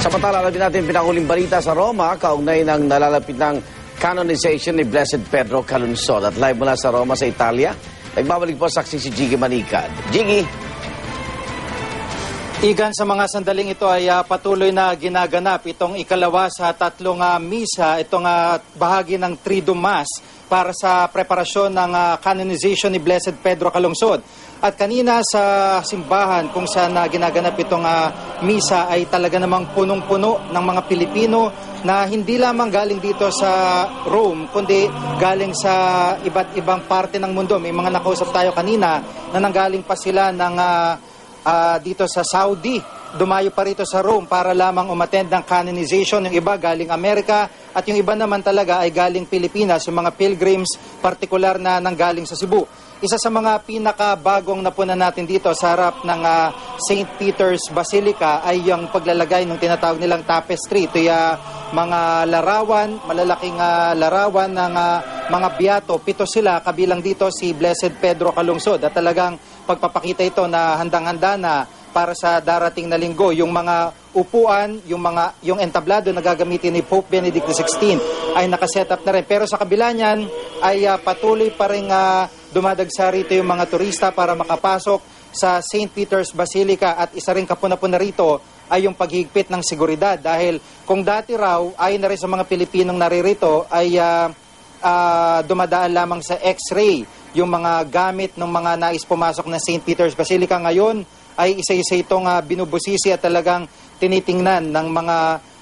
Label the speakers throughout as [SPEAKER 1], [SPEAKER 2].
[SPEAKER 1] Samantala, alamin natin pinanguling balita sa Roma, kaugnay ng nalalapit ng canonization ni Blessed Pedro Calungsod. At live mula sa Roma sa Italia, nagbabalik po saksi si Jiggy Manicad. Jiggy!
[SPEAKER 2] Igan, sa mga sandaling ito ay patuloy na ginaganap itong ikalawa sa tatlong misa, itong bahagi ng Triduum Mass para sa preparasyon ng canonization ni Blessed Pedro Calungsod. At kanina sa simbahan kung saan ginaganap itong misa ay talaga namang punong-puno ng mga Pilipino na hindi lamang galing dito sa Rome, kundi galing sa iba't ibang parte ng mundo. May mga nakausap tayo kanina na nanggaling pa sila ng dito sa Saudi, dumayo pa rito sa Rome para lamang umattend ng canonization. Yung iba galing Amerika at yung iba naman talaga ay galing Pilipinas, yung mga pilgrims, partikular na nanggaling sa Cebu. Isa sa mga pinakabagong napunan natin dito sa harap ng St. Peter's Basilica ay yung paglalagay ng tinatawag nilang tapestry. Ito yung mga larawan, malalaking larawan ng mga biyato. 7 sila, kabilang dito si Blessed Pedro Calungsod. At talagang pagpapakita ito na handang-handa na para sa darating na linggo. Yung mga upuan, yung entablado na gagamitin ni Pope Benedict XVI ay nakaset up na rin. Pero sa kabila niyan ay patuloy pa rin dumadagsa rito yung mga turista para makapasok sa St. Peter's Basilica. At isa rin kapuna-puna rito ay yung paghigpit ng seguridad. Dahil kung dati raw, ayon na rin sa mga Pilipinong naririto, ay dumadaan lamang sa X-ray yung mga gamit ng mga nais pumasok ng St. Peter's Basilica. Ngayon ay isa-isa itong binubusisi at talagang tinitingnan ng mga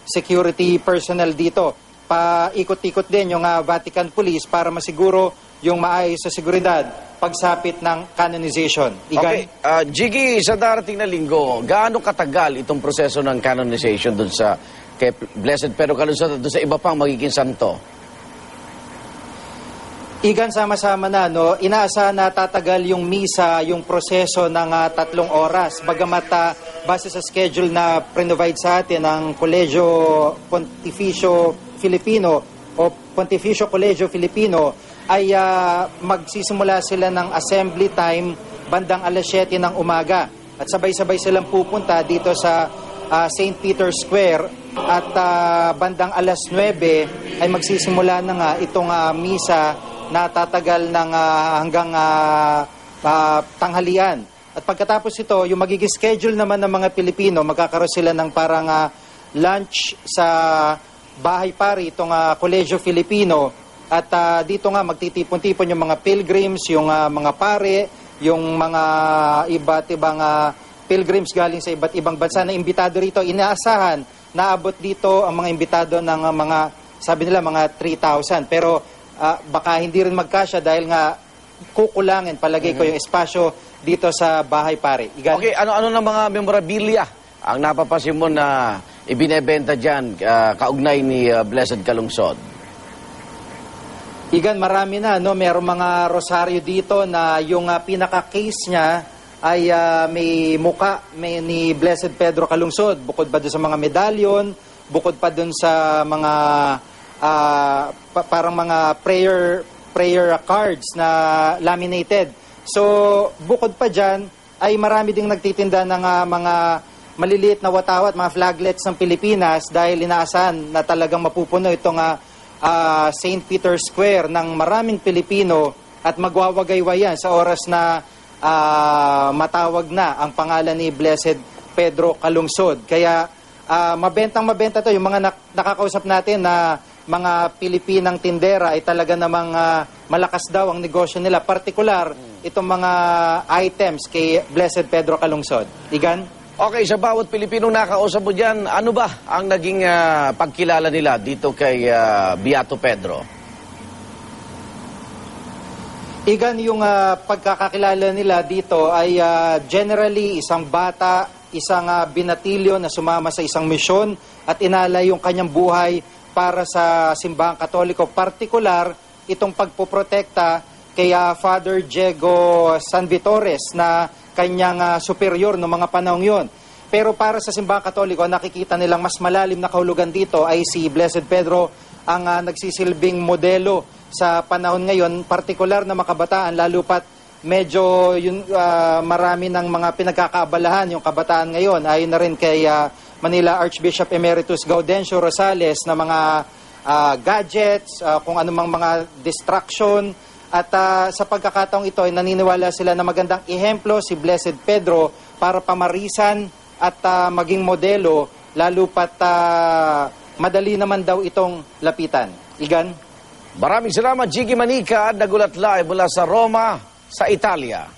[SPEAKER 2] security personnel dito. Paikot-ikot din yung Vatican Police para masiguro yung maayos sa seguridad pagsapit ng canonization. Igan?
[SPEAKER 1] Okay, Jiggy, sa darating na linggo, gaano katagal itong proseso ng canonization dun sa kay Blessed Pedro Calungsod at dun sa iba pang magiging santo?
[SPEAKER 2] Igan, sama-sama na, no? Inaasahan na tatagal yung misa, yung proseso ng 3 oras. Bagamat base sa schedule na pre-provide sa atin ng Colegio Pontificio Filipino o Pontificio Colegio Filipino, ay magsisimula sila ng assembly time bandang alas 7 ng umaga. At sabay-sabay silang pupunta dito sa St. Peter's Square at bandang alas 9 ay magsisimula na nga itong misa na tatagal ng hanggang tanghalian. At pagkatapos ito, yung magiging schedule naman ng mga Pilipino, magkakaroon sila ng parang lunch sa bahay pari, itong Colegio Filipino. At dito nga magtitipon-tipon yung mga pilgrims, yung mga pare, yung mga iba't ibang pilgrims galing sa iba't ibang bansa na imbitado rito. Inaasahan na abot dito ang mga imbitado ng mga, sabi nila, mga 3,000. Pero baka hindi rin magkasya dahil nga kukulangin, palagay ko, yung espasyo dito sa bahay pare. Igan?
[SPEAKER 1] Okay, ano ng mga memorabilia ang napapasin mo na ibinebenta dyan kaugnay ni Blessed Calungsod?
[SPEAKER 2] Igan, marami na, no? Merong mga rosaryo dito na yung pinaka-case niya ay may muka ni Blessed Pedro Calungsod. Bukod pa doon sa mga medalyon, bukod pa doon sa mga parang mga prayer cards na laminated. So, bukod pa dyan, ay marami ding nagtitinda ng mga maliliit na watawat, mga flaglets ng Pilipinas dahil inaasahan na talagang mapupuno itong St. Peter's Square ng maraming Pilipino at magwawagaywayan sa oras na matawag na ang pangalan ni Blessed Pedro Calungsod. Kaya mabentang-mabenta to. Yung mga nakakausap natin na mga Pilipinang tindera ay talaga namang malakas daw ang negosyo nila. Partikular itong mga items kay Blessed Pedro Calungsod. Igan?
[SPEAKER 1] Okay, sa bawat Pilipinong nakausap mo dyan, ano ba ang naging pagkilala nila dito kay Beato Pedro?
[SPEAKER 2] Igan, yung pagkakakilala nila dito ay generally isang bata, isang binatilyo na sumama sa isang misyon at inalay yung kanyang buhay para sa simbahang Katoliko. Partikular, itong pagpoprotekta kay Father Diego Sanvitores na kanyang superior noong mga panahong yon. Pero para sa simbahang Katoliko, nakikita nilang mas malalim na kahulugan dito ay si Blessed Pedro ang nagsisilbing modelo sa panahon ngayon, partikular na makabataan, lalo pat medyo marami ng mga pinagkakaabalahan yung kabataan ngayon. Ayon na rin kay Manila Archbishop Emeritus Gaudencio Rosales na mga gadgets, kung anumang mga distraction. At sa pagkakataong ito ay naniniwala sila na magandang ehemplo si Blessed Pedro para pamarisan at maging modelo, lalo pat madali naman daw itong lapitan. Igan?
[SPEAKER 1] Maraming salamat, Jiggy Manica. Nagulat live mula sa Roma, sa Italia.